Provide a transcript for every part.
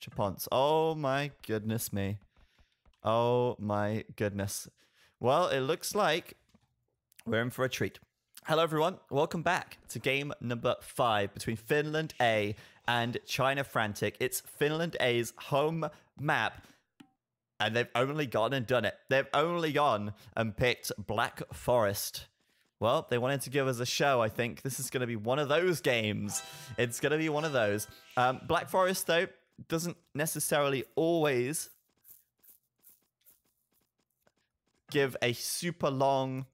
Chaponts. Oh my goodness me. Oh my goodness. Well, it looks like we're in for a treat. Hello everyone, welcome back to game number 5 between Finland A and China Frantic. It's Finland A's home map, and they've only gone and done it. They've only gone and picked Black Forest. Well, they wanted to give us a show, I think. This is going to be one of those games. It's going to be one of those. Black Forest, though, doesn't necessarily always give a super long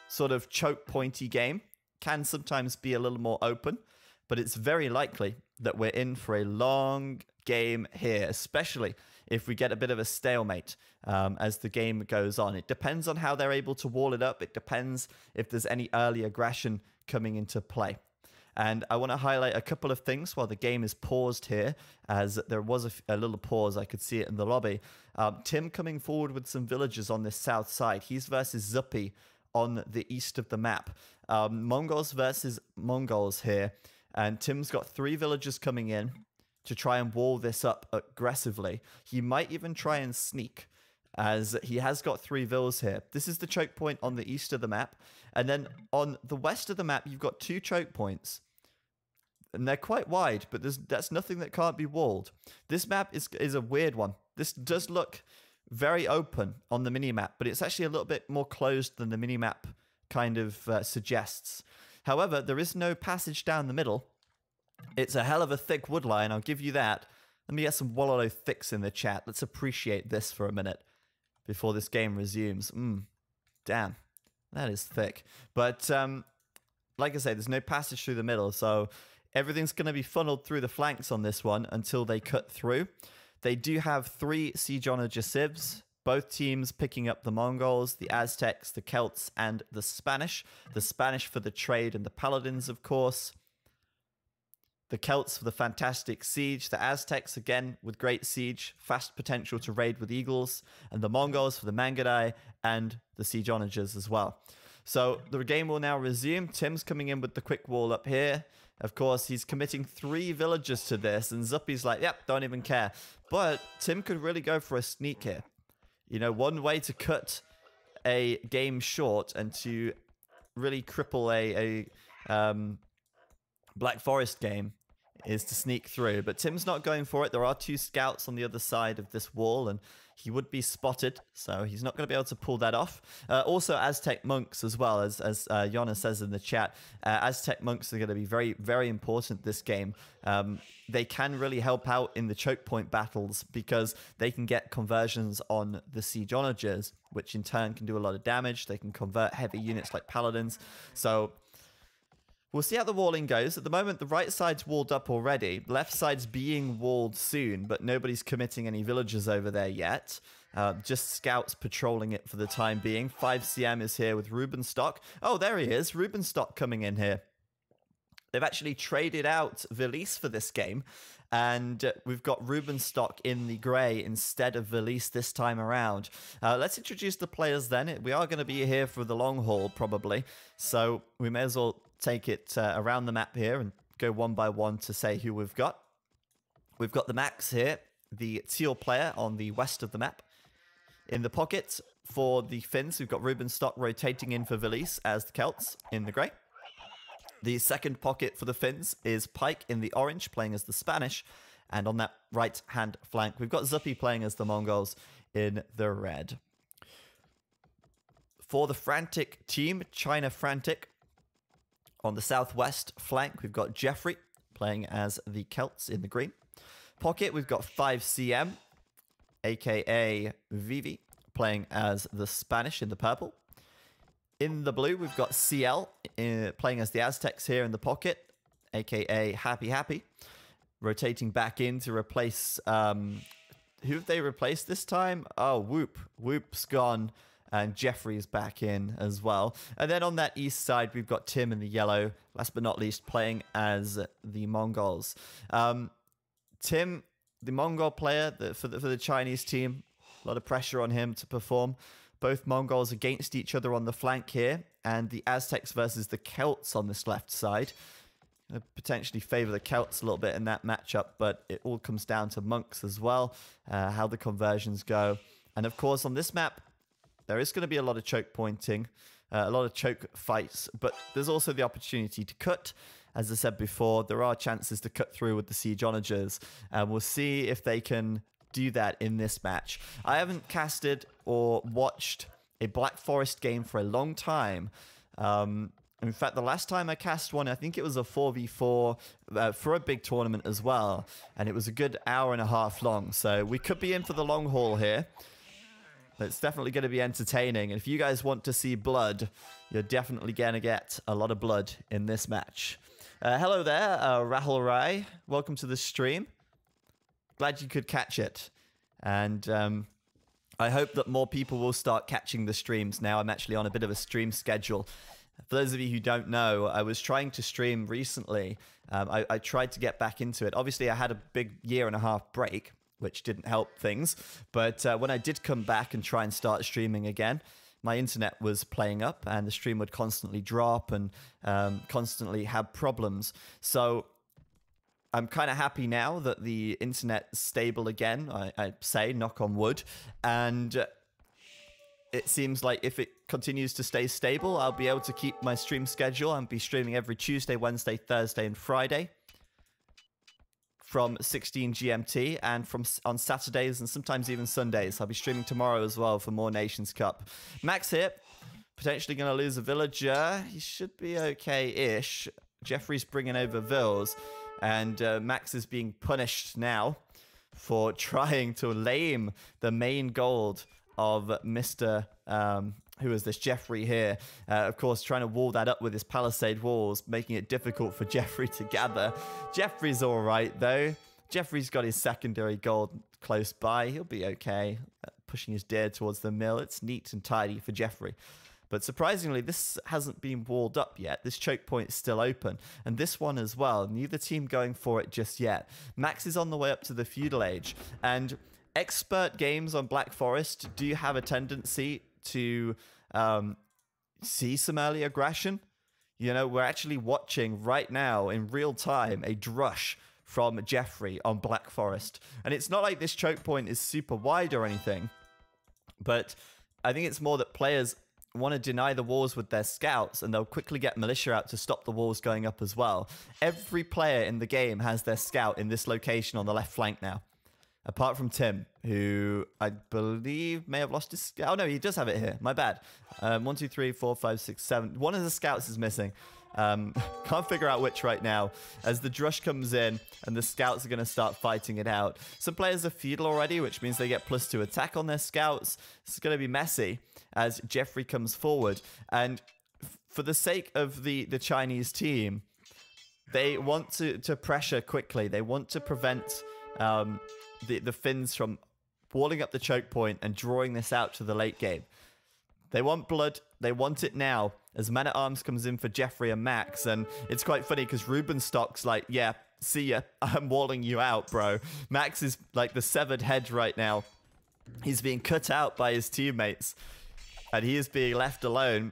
sort of choke pointy game. Can sometimes be a little more open, but it's very likely that we're in for a long game here, especially if we get a bit of a stalemate as the game goes on. It depends on how they're able to wall it up. It depends if there's any early aggression coming into play. And I want to highlight a couple of things while the game is paused here, as there was a little pause. I could see it in the lobby. Tim coming forward with some villagers on this south side. He's versus Zuppy on the east of the map. Mongols versus Mongols here. And Tim's got 3 villagers coming in to try and wall this up aggressively. He might even try and sneak, as he has got 3 vills here. This is the choke point on the east of the map. And then on the west of the map, you've got 2 choke points. And they're quite wide, but that's nothing that can't be walled. This map is a weird one. This does look very open on the minimap, but it's actually a little bit more closed than the minimap kind of suggests. However, there is no passage down the middle. It's a hell of a thick wood line, I'll give you that. Let me get some Wallalo thicks in the chat. Let's appreciate this for a minute before this game resumes. Damn, that is thick. But like I say, there's no passage through the middle, so everything's going to be funneled through the flanks on this one until they cut through. They do have 3 Siege Onager civs, both teams picking up the Mongols, the Aztecs, the Celts, and the Spanish. The Spanish for the trade and the Paladins, of course. The Celts for the fantastic siege. The Aztecs, again, with great siege, fast potential to raid with eagles. And the Mongols for the Mangudai and the Siege Onagers as well. So the game will now resume. Tim's coming in with the quick wall up here. Of course, he's committing 3 villagers to this, and Zuppy's like, yep, don't even care. But Tim could really go for a sneak here. You know, one way to cut a game short and to really cripple a Black Forest game is to sneak through. But Tim's not going for it. There are 2 scouts on the other side of this wall, and he would be spotted, so he's not going to be able to pull that off. Also, Aztec monks as well, as Yona says in the chat. Aztec monks are going to be very, very important this game. They can really help out in the choke point battles because they can get conversions on the Siege Onagers, which in turn can do a lot of damage. They can convert heavy units like Paladins. So we'll see how the walling goes. At the moment, the right side's walled up already. Left side's being walled soon, but nobody's committing any villagers over there yet. Just scouts patrolling it for the time being. 5CM is here with Rubenstock. Oh, there he is. Rubenstock coming in here. They've actually traded out Velise for this game, and we've got Rubenstock in the grey instead of Velise this time around. Let's introduce the players then. We are going to be here for the long haul, probably, so we may as well take it around the map here and go one by one to say who we've got. We've got the Max here, the teal player on the west of the map. In the pocket for the Finns, we've got Rubenstock rotating in for Velise as the Celts in the grey. The second pocket for the Finns is Pike in the orange, playing as the Spanish. And on that right-hand flank, we've got Zuppy playing as the Mongols in the red. For the Frantic team, China Frantic, on the southwest flank, we've got Jeffrey playing as the Celts in the green. Pocket, we've got 5CM, aka Vivi, playing as the Spanish in the purple. In the blue, we've got CL playing as the Aztecs here in the pocket, aka Happy Happy, rotating back in to replace... who have they replaced this time? Oh, Whoop. Whoop's gone, and Jeffrey's back in as well. And then on that east side, we've got Tim in the yellow, last but not least, playing as the Mongols. Tim, the Mongol player for the Chinese team, a lot of pressure on him to perform. Both Mongols against each other on the flank here, and the Aztecs versus the Celts on this left side. Potentially favor the Celts a little bit in that matchup, but it all comes down to monks as well, how the conversions go. And of course, on this map, there is going to be a lot of choke pointing, a lot of choke fights, but there's also the opportunity to cut. As I said before, there are chances to cut through with the Siege Onagers, and we'll see if they can do that in this match. I haven't casted or watched a Black Forest game for a long time. In fact, the last time I cast one, I think it was a 4v4 for a big tournament as well. And it was a good hour and a half long. So we could be in for the long haul here. It's definitely going to be entertaining. And if you guys want to see blood, you're definitely going to get a lot of blood in this match. Hello there, Rahul Rai. Welcome to the stream. Glad you could catch it. And I hope that more people will start catching the streams now. I'm actually on a bit of a stream schedule. For those of you who don't know, I was trying to stream recently. I tried to get back into it. Obviously, I had a big year and a half break, which didn't help things. But when I did come back and try and start streaming again, my internet was playing up and the stream would constantly drop and constantly have problems. So I'm kind of happy now that the internet's stable again, I say, knock on wood. And it seems like if it continues to stay stable, I'll be able to keep my stream schedule and be streaming every Tuesday, Wednesday, Thursday, and Friday from 16 GMT, and on Saturdays and sometimes even Sundays. I'll be streaming tomorrow as well for more Nations Cup. Max here, potentially going to lose a villager. He should be okay-ish. Jeffrey's bringing over Vils, and Max is being punished now for trying to lame the main gold of Mr. Who is this? Jeffrey here. Of course, trying to wall that up with his palisade walls, making it difficult for Jeffrey to gather. Jeffrey's all right, though. Jeffrey's got his secondary gold close by. He'll be okay. Pushing his deer towards the mill. It's neat and tidy for Jeffrey. But surprisingly, this hasn't been walled up yet. This choke point is still open. And this one as well. Neither team going for it just yet. Max is on the way up to the Feudal Age. And expert games on Black Forest do have a tendency to see some early aggression. You know, we're actually watching right now in real time a drush from Jeffrey on Black Forest. And it's not like this choke point is super wide or anything, but I think it's more that players want to deny the walls with their scouts, and they'll quickly get militia out to stop the walls going up as well. Every player in the game has their scout in this location on the left flank now. Apart from Tim, who I believe may have lost his... Oh, no, he does have it here. My bad. 1, 2, 3, 4, 5, 6, 7. One of the scouts is missing. Can't figure out which right now. As the drush comes in and the scouts are going to start fighting it out. Some players are feudal already, which means they get +2 attack on their scouts. It's going to be messy as Jeffrey comes forward. And for the sake of the Chinese team, they want to pressure quickly. They want to prevent... the Finns from walling up the choke point and drawing this out to the late game. They want blood. They want it now as Man-at-Arms comes in for Jeffrey and Max. And it's quite funny because Rubenstock's like, yeah, see ya. I'm walling you out, bro. Max is like the severed head right now. He's being cut out by his teammates and he is being left alone.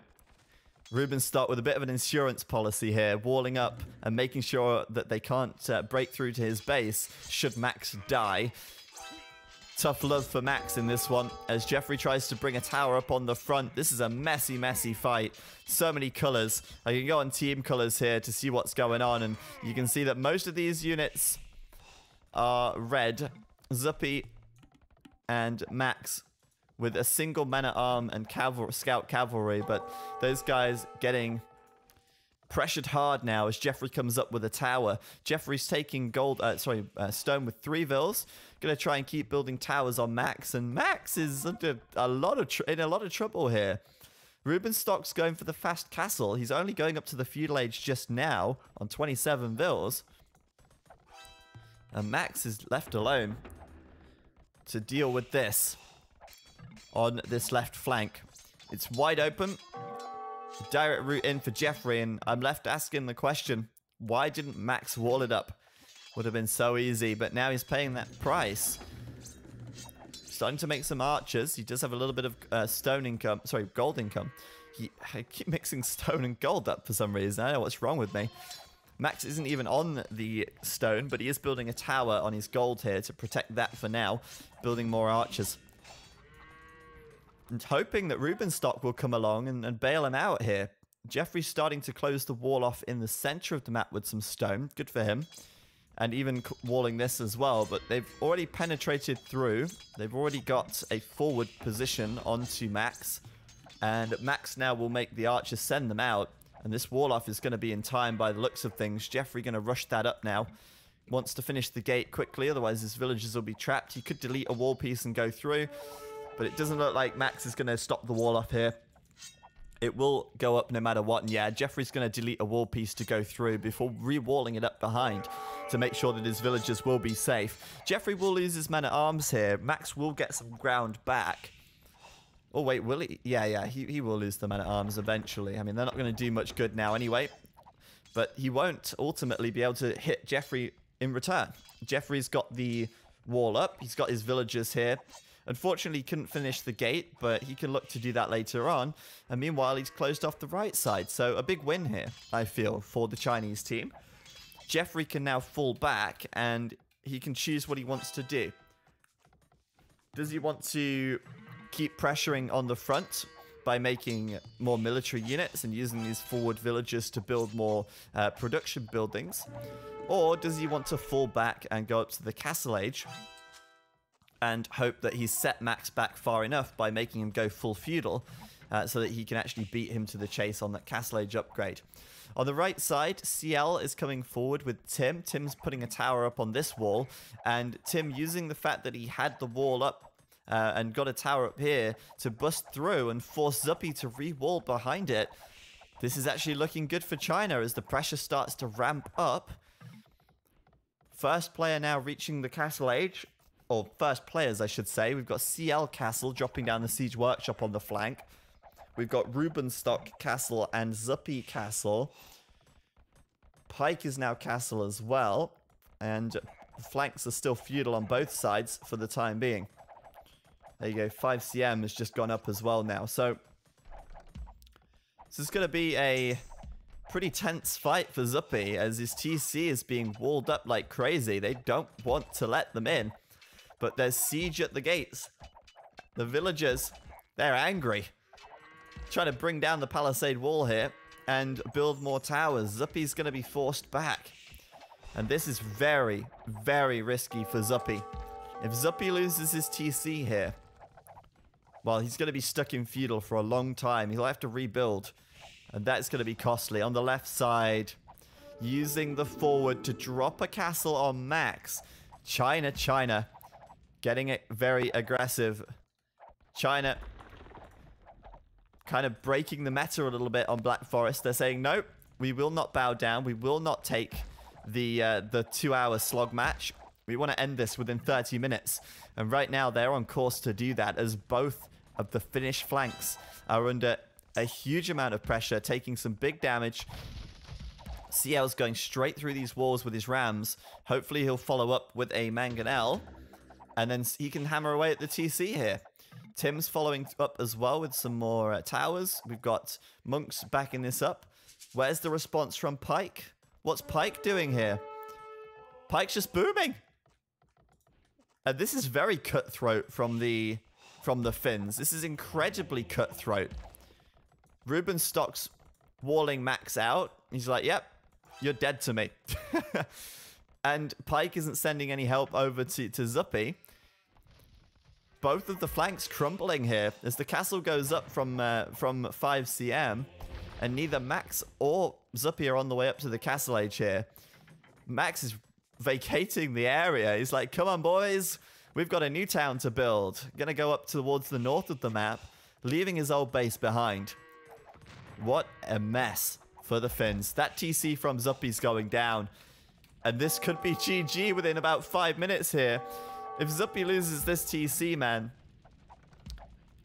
Rubenstock with a bit of an insurance policy here, walling up and making sure that they can't break through to his base should Max die. Tough love for Max in this one as Jeffrey tries to bring a tower up on the front. This is a messy, messy fight. So many colors. I can go on team colors here to see what's going on, and you can see that most of these units are red. Zuppy and Max with a single man-at-arm and scout cavalry, but those guys getting pressured hard now as Jeffrey comes up with a tower. Jeffrey's taking stone with 3 vills. Gonna try and keep building towers on Max, and Max is under a lot of trouble here. Rubenstock's going for the fast castle. He's only going up to the feudal age just now on 27 vills, and Max is left alone to deal with this. On this left flank, it's wide open. Direct route in for Jeffrey, and I'm left asking the question, why didn't Max wall it up? Would have been so easy, but now he's paying that price. Starting to make some archers. He does have a little bit of stone income, sorry, gold income. I keep mixing stone and gold up for some reason. I don't know what's wrong with me. Max isn't even on the stone, but he is building a tower on his gold here to protect that for now. Building more archers. And hoping that Rubenstock will come along and bail him out here. Jeffrey's starting to close the wall off in the center of the map with some stone. Good for him. And even walling this as well. But they've already penetrated through. They've already got a forward position onto Max. And Max now will make the archers send them out. And this wall off is going to be in time by the looks of things. Jeffrey going to rush that up now. Wants to finish the gate quickly. Otherwise his villagers will be trapped. He could delete a wall piece and go through. But it doesn't look like Max is going to stop the wall off here. It will go up no matter what. And yeah, Jeffrey's going to delete a wall piece to go through before re-walling it up behind to make sure that his villagers will be safe. Jeffrey will lose his man-at-arms here. Max will get some ground back. Oh, wait, will he? Yeah, he will lose the man-at-arms eventually. I mean, they're not going to do much good now anyway. But he won't ultimately be able to hit Jeffrey in return. Jeffrey's got the wall up. He's got his villagers here. Unfortunately, he couldn't finish the gate, but he can look to do that later on. And meanwhile, he's closed off the right side. So a big win here, I feel, for the Chinese team. Jeffrey can now fall back, and he can choose what he wants to do. Does he want to keep pressuring on the front by making more military units and using these forward villagers to build more production buildings? Or does he want to fall back and go up to the castle age and hope that he's set Max back far enough by making him go full feudal so that he can actually beat him to the chase on that castle age upgrade? On the right side, CL is coming forward with Tim. Tim's putting a tower up on this wall, and Tim using the fact that he had the wall up and got a tower up here to bust through and force Zuppy to re-wall behind it. This is actually looking good for China as the pressure starts to ramp up. First player now reaching the castle age. Or first players, I should say. We've got CL Castle dropping down the Siege Workshop on the flank. We've got Rubenstock Castle and Zuppy Castle. Pike is now Castle as well. And the flanks are still feudal on both sides for the time being. There you go. 5CM has just gone up as well now. So this is going to be a pretty tense fight for Zuppy as his TC is being walled up like crazy. They don't want to let them in. But there's siege at the gates. The villagers, they're angry. Trying to bring down the palisade wall here and build more towers. Zuppy's going to be forced back. And this is very, very risky for Zuppy. If Zuppy loses his TC here, well, he's going to be stuck in feudal for a long time. He'll have to rebuild. And that's going to be costly. On the left side, using the forward to drop a castle on Max. China. Getting it very aggressive. China kind of breaking the meta a little bit on Black Forest. They're saying, nope, we will not bow down. We will not take the 2-hour slog match. We want to end this within 30 minutes. And right now, they're on course to do that as both of the Finnish flanks are under a huge amount of pressure, taking some big damage. CL's going straight through these walls with his rams. Hopefully, he'll follow up with a mangonel. And then he can hammer away at the TC here. Tim's following up as well with some more towers. We've got monks backing this up. Where's the response from Pike? What's Pike doing here? Pike's just booming. And this is very cutthroat from the Finns. This is incredibly cutthroat. Rubenstock's walling Max out. He's like, yep, you're dead to me. And Pike isn't sending any help over to Zuppy. Both of the flanks crumbling here as the castle goes up from 5CM. And neither Max or Zuppy are on the way up to the castle age here. Max is vacating the area. He's like, come on, boys. We've got a new town to build. Gonna go up towards the north of the map, leaving his old base behind. What a mess for the Finns. That TC from Zuppy's going down. And this could be GG within about 5 minutes here. If Zuppy loses this TC, man,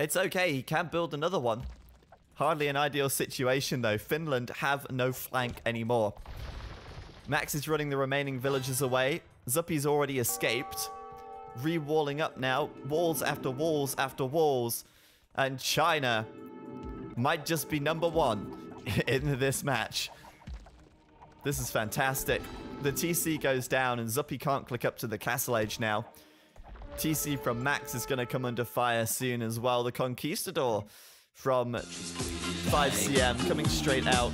it's okay. He can build another one. Hardly an ideal situation, though. Finland have no flank anymore. Max is running the remaining villagers away. Zuppy's already escaped. Re-walling up now. Walls after walls after walls. And China might just be #1 in this match. This is fantastic. The TC goes down and Zuppy can't click up to the Castle Age now. TC from Max is going to come under fire soon as well. The Conquistador from 5CM coming straight out.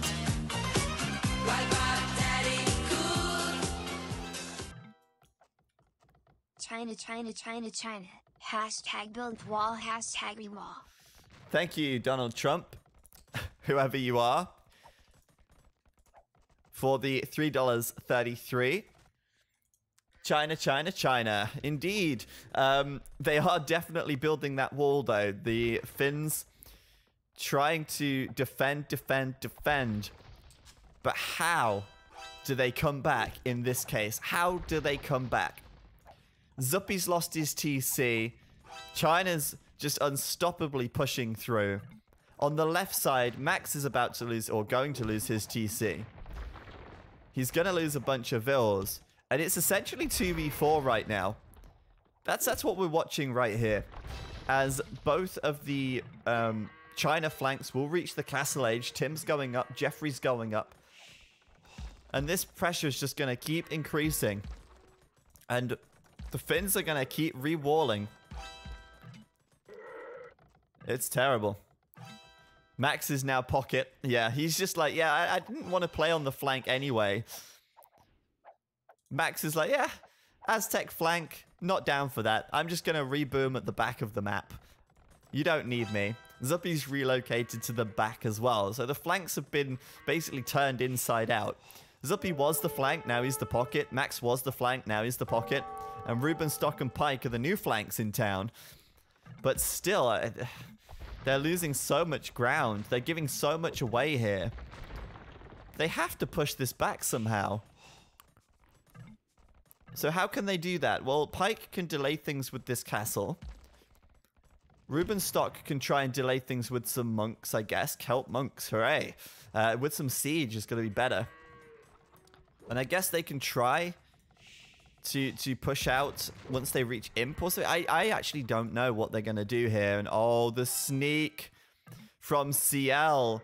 China, China, China, China. Hashtag build wall, hashtag rewall. Thank you, Donald Trump, whoever you are, for the $3.33. China, China, China. Indeed. They are definitely building that wall, though. The Finns trying to defend. But how do they come back in this case? How do they come back? Zuppy's lost his TC. China's just unstoppably pushing through. On the left side, Max is about to lose, or going to lose, his TC. He's going to lose a bunch of vills. And it's essentially 2v4 right now. That's what we're watching right here. As both of the China flanks will reach the Castle Age. Tim's going up. Jeffrey's going up. And this pressure is just going to keep increasing. And the Finns are going to keep re-walling. It's terrible. Max is now pocket. Yeah, he's just like, yeah, I didn't want to play on the flank anyway. Max is like, yeah, Aztec flank, not down for that. I'm just going to reboom at the back of the map. You don't need me. Zuppy's relocated to the back as well. So the flanks have been basically turned inside out. Zuppy was the flank, now he's the pocket. Max was the flank, now he's the pocket. And Ruben, Stock, and Pike are the new flanks in town. But still, they're losing so much ground. They're giving so much away here. They have to push this back somehow. So how can they do that? Well, Pike can delay things with this castle. Ruben Stock can try and delay things with some monks, I guess. Celt monks, hooray. With some siege is going to be better. And I guess they can try to push out once they reach imp or something. I actually don't know what they're going to do here. And oh, the sneak from CL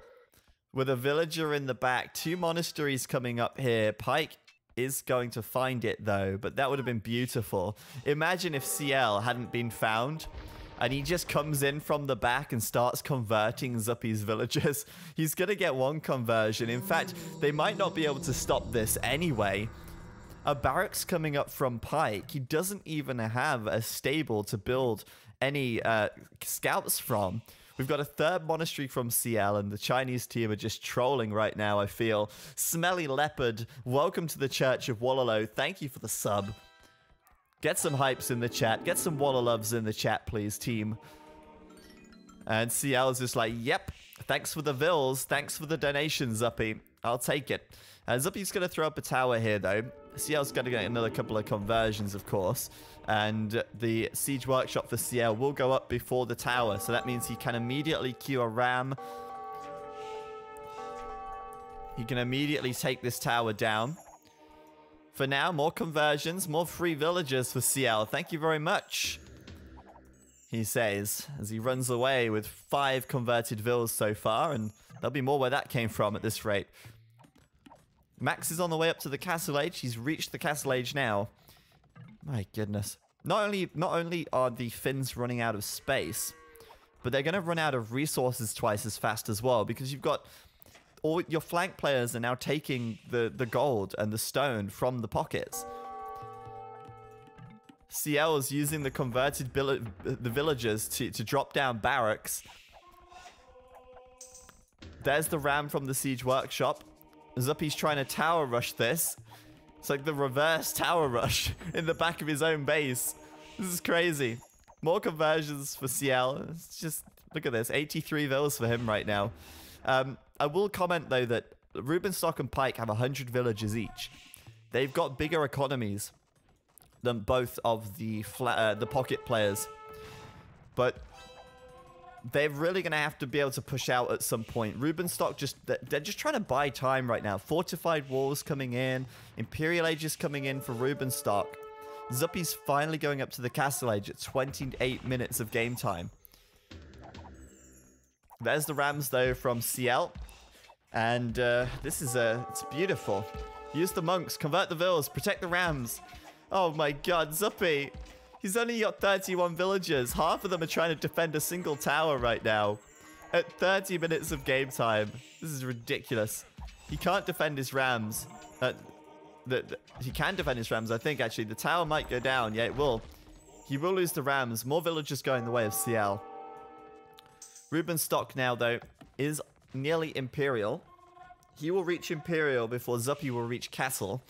with a villager in the back. 2 monasteries coming up here. Pike is going to find it though, but that would have been beautiful. Imagine if CL hadn't been found and he just comes in from the back and starts converting Zuppy's villagers. He's gonna get 1 conversion. In fact, they might not be able to stop this anyway. A barracks coming up from Pike. He doesn't even have a stable to build any scouts from. We've got a 3rd monastery from CL, and the Chinese team are just trolling right now, I feel. Smelly Leopard, welcome to the Church of Wallalow. Thank you for the sub. Get some hypes in the chat. Get some Wallaloves in the chat, please, team. And CL is just like, yep, thanks for the vills. Thanks for the donation, Zuppy. I'll take it. Zuppy's going to throw up a tower here, though. CL's going to get another couple of conversions, of course. And the siege workshop for CL will go up before the tower. So that means he can immediately queue a ram. He can immediately take this tower down. For now, more conversions, more free villagers for CL. Thank you very much, he says, as he runs away with 5 converted vills so far. And there'll be more where that came from at this rate. Max is on the way up to the Castle Age. He's reached the Castle Age now. My goodness. Not only are the Finns running out of space, but they're going to run out of resources twice as fast as well, because you've got all your flank players are now taking the gold and the stone from the pockets. CL is using the converted villagers to drop down barracks. There's the ram from the siege workshop. Zuppy's trying to tower rush this. It's like the reverse tower rush in the back of his own base. This is crazy. More conversions for CL. It's just, look at this. 83 villas for him right now. I will comment, though, that Ruben, Stock, and Pike have 100 villagers each. They've got bigger economies than both of the pocket players. But they're really going to have to be able to push out at some point. Ruben Stock, they're just trying to buy time right now. Fortified walls coming in. Imperial Age is coming in for Ruben Stock. Zuppy's finally going up to the Castle Age at 28 minutes of game time. There's the Rams, though, from CL. And this is it's beautiful. Use the monks. Convert the villas. Protect the rams. Oh my god, Zuppy. He's only got 31 villagers. Half of them are trying to defend a single tower right now. At 30 minutes of game time. This is ridiculous. He can't defend his rams. He can defend his rams, I think, actually. The tower might go down. Yeah, it will. He will lose the rams. More villagers going the way of CL. Rubenstock now, though, is nearly Imperial. He will reach Imperial before Zuppy will reach Castle.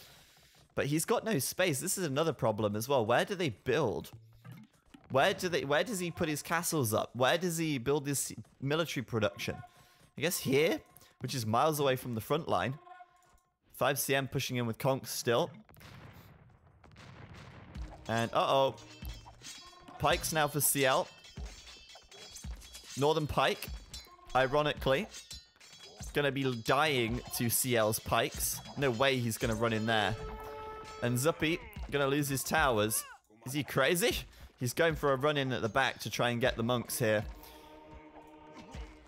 But he's got no space. This is another problem as well. Where do they build? Where does he put his castles up? Where does he build his military production? I guess here, which is miles away from the front line. 5CM pushing in with Conks still. And, uh-oh. Pikes now for CL. Northern Pike, ironically, going to be dying to CL's pikes. No way he's going to run in there. And Zuppy going to lose his towers. Is he crazy? He's going for a run-in at the back to try and get the monks here.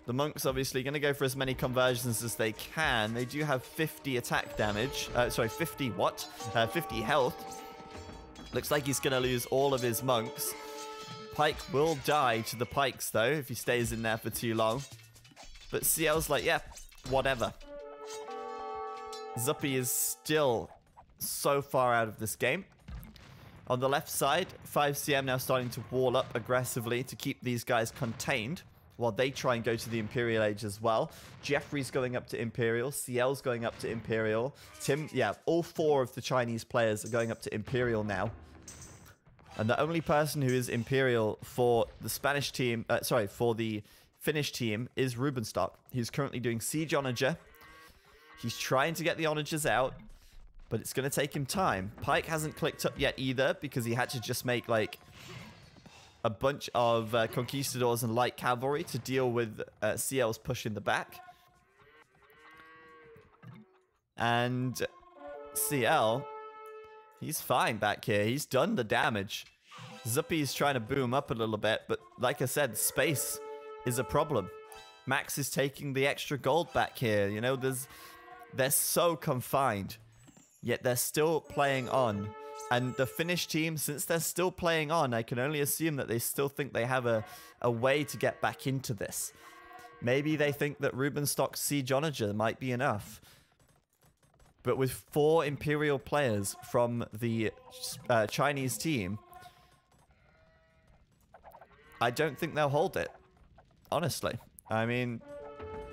The monks obviously going to go for as many conversions as they can. They do have 50 attack damage. Sorry, 50 what? 50 health. Looks like he's going to lose all of his monks. Pike will die to the pikes, though, if he stays in there for too long. But CL's like, yeah, whatever. Zuppy is still so far out of this game. On the left side, 5CM now starting to wall up aggressively to keep these guys contained while they try and go to the Imperial Age as well. Jeffrey's going up to Imperial. CL's going up to Imperial. Tim, yeah, all four of the Chinese players are going up to Imperial now. And the only person who is Imperial for the Spanish team, for the Finnish team is Rubenstock. He's currently doing Siege Onager. He's trying to get the Onagers out, but it's going to take him time. Pike hasn't clicked up yet either because he had to just make like a bunch of conquistadors and light cavalry to deal with CL's push in the back. And CL, he's fine back here. He's done the damage. Zuppy's trying to boom up a little bit, but like I said, space is a problem. Max is taking the extra gold back here. You know, they're so confined, yet they're still playing on. And the Finnish team, since they're still playing on, I can only assume that they still think they have a way to get back into this. Maybe they think that Rubenstock's Siege Onager might be enough. But with 4 Imperial players from the Chinese team, I don't think they'll hold it. Honestly. I mean,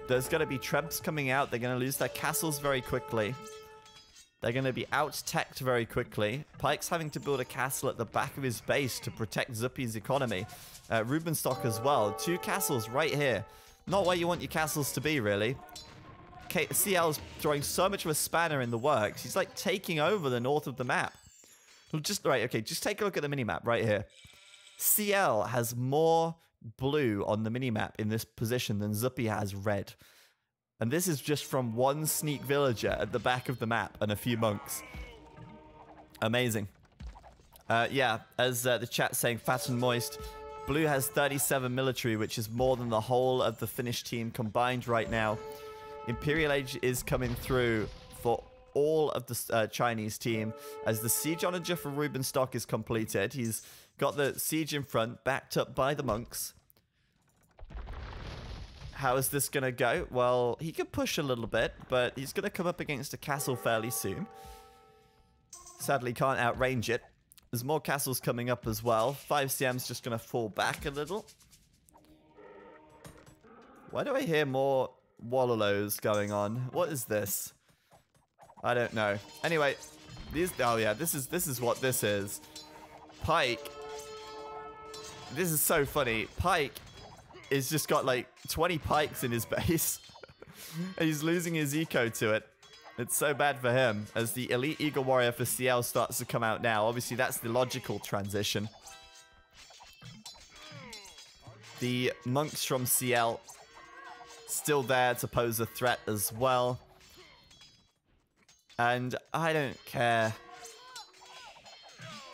there's going to be Trebs coming out. They're going to lose their castles very quickly. They're going to be out-teched very quickly. Pike's having to build a castle at the back of his base to protect Zuppy's economy. Rubenstock as well. 2 castles right here. Not where you want your castles to be, really. CL's throwing so much of a spanner in the works. He's like taking over the north of the map. Just take a look at the minimap right here. CL has more blue on the minimap in this position than Zuppy has red. And this is just from one sneak villager at the back of the map and a few monks. Amazing. Yeah, as the chat's saying, fat and moist. Blue has 37 military, which is more than the whole of the Finnish team combined right now. Imperial Age is coming through for all of the Chinese team as the Siege Onager for Rubenstock is completed. He's got the siege in front, backed up by the monks. How is this going to go? Well, he could push a little bit, but he's going to come up against a castle fairly soon. Sadly, can't outrange it. There's more castles coming up as well. 5CM's just going to fall back a little. Why do I hear more Wallalows going on? What is this? I don't know. Anyway, oh yeah, this is what this is. Pike. This is so funny. Pike is just got like 20 pikes in his base. And he's losing his eco to it. It's so bad for him as the Elite Eagle Warrior for CL starts to come out now. Obviously, that's the logical transition. The monks from CL still there to pose a threat as well. And I don't care.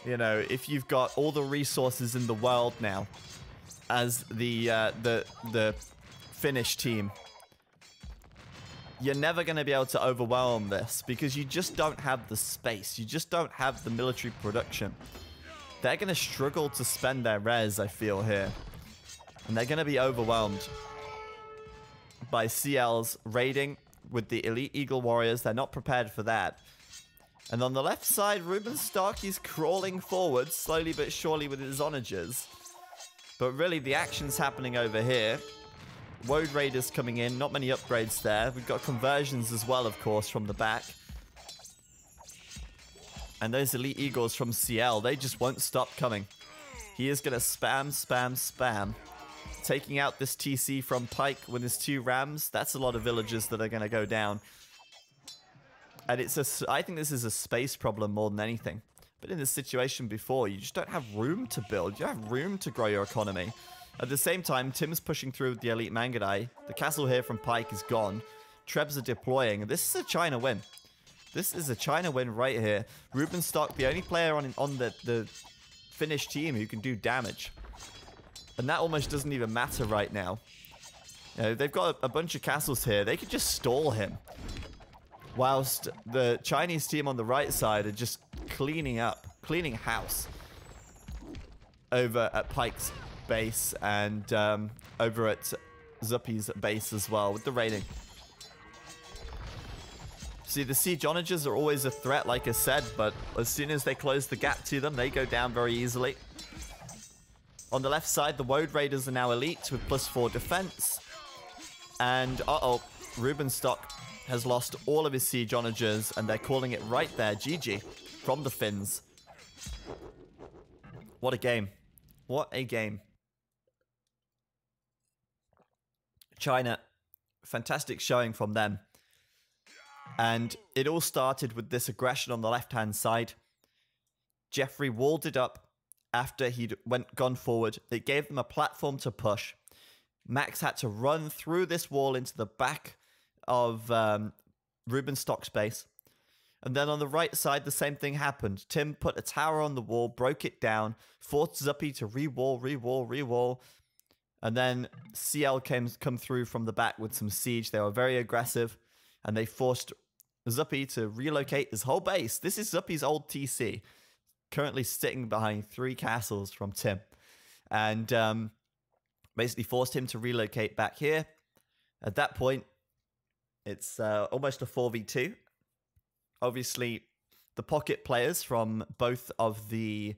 You know, if you've got all the resources in the world now as the Finnish team. you're never going to be able to overwhelm this because you just don't have the space. You just don't have the military production. They're going to struggle to spend their res, I feel, here. And they're going to be overwhelmed by CL's raiding with the Elite Eagle Warriors. They're not prepared for that. And on the left side, Ruben Starkey's crawling forward, slowly but surely with his onagers. But really, the action's happening over here. Woad Raiders coming in, not many upgrades there. We've got conversions as well, of course, from the back. And those Elite Eagles from CL, they just won't stop coming. He is going to spam, spam, spam. Taking out this TC from Pike with his 2 rams. That's a lot of villagers that are going to go down. And I think this is a space problem more than anything. But in this situation before, you just don't have room to build. You don't have room to grow your economy. At the same time, Tim's pushing through with the Elite Mangudai. The castle here from Pike is gone. Trebs are deploying. This is a China win. This is a China win right here. Ruben Stock, the only player on the Finnish team who can do damage. And that almost doesn't even matter right now. You know, they've got a bunch of castles here. They could just stall him. Whilst the Chinese team on the right side are just cleaning house over at Pike's base and over at Zuppy's base as well with the raiding. See, the siege onagers are always a threat, like I said, but as soon as they close the gap to them, they go down very easily. On the left side, the Woad Raiders are now elite with +4 defense. And, Ruben Stock has lost all of his siege onagers, and they're calling it right there, GG, from the Finns. What a game. What a game. China, fantastic showing from them. And it all started with this aggression on the left-hand side. Jeffrey walled it up after he'd gone forward. It gave them a platform to push. Max had to run through this wall into the back of Ruben Stock's base. And then on the right side, the same thing happened. Tim put a tower on the wall, broke it down, forced Zuppy to re-wall. And then CL come through from the back with some siege. They were very aggressive. And they forced Zuppy to relocate his whole base. This is Zuppy's old TC. Currently sitting behind 3 castles from Tim. And basically forced him to relocate back here. At that point, it's almost a 4v2. Obviously, the pocket players from both of the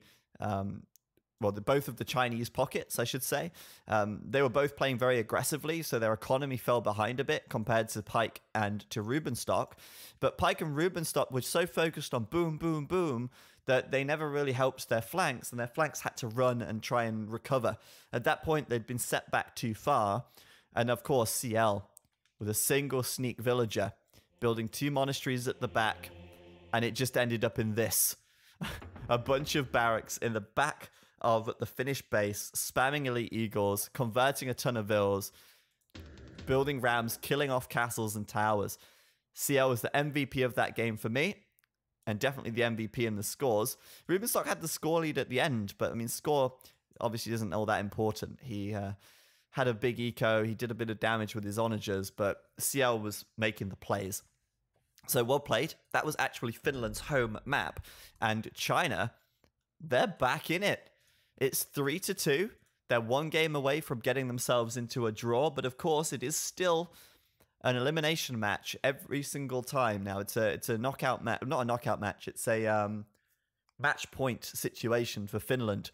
both of the Chinese pockets, I should say, they were both playing very aggressively, so their economy fell behind a bit compared to Pike and to Rubenstock. But Pike and Rubenstock were so focused on boom, boom, boom, that they never really helped their flanks, and their flanks had to run and try and recover. At that point, they'd been set back too far, and of course, CL, with a single sneak villager, building 2 monasteries at the back, and it just ended up in this. A bunch of barracks in the back of the Finnish base, spamming Elite Eagles, converting a ton of vills, building rams, killing off castles and towers. CL was the MVP of that game for me, and definitely the MVP in the scores. Rubenstock had the score lead at the end, but I mean, score obviously isn't all that important. He had a big eco, he did a bit of damage with his onagers, but CL was making the plays. So well played. That was actually Finland's home map. And China, they're back in it. It's 3-2. They're 1 game away from getting themselves into a draw. But of course, it is still an elimination match every single time. Now, it's a knockout match. Not a knockout match. It's a match point situation for Finland.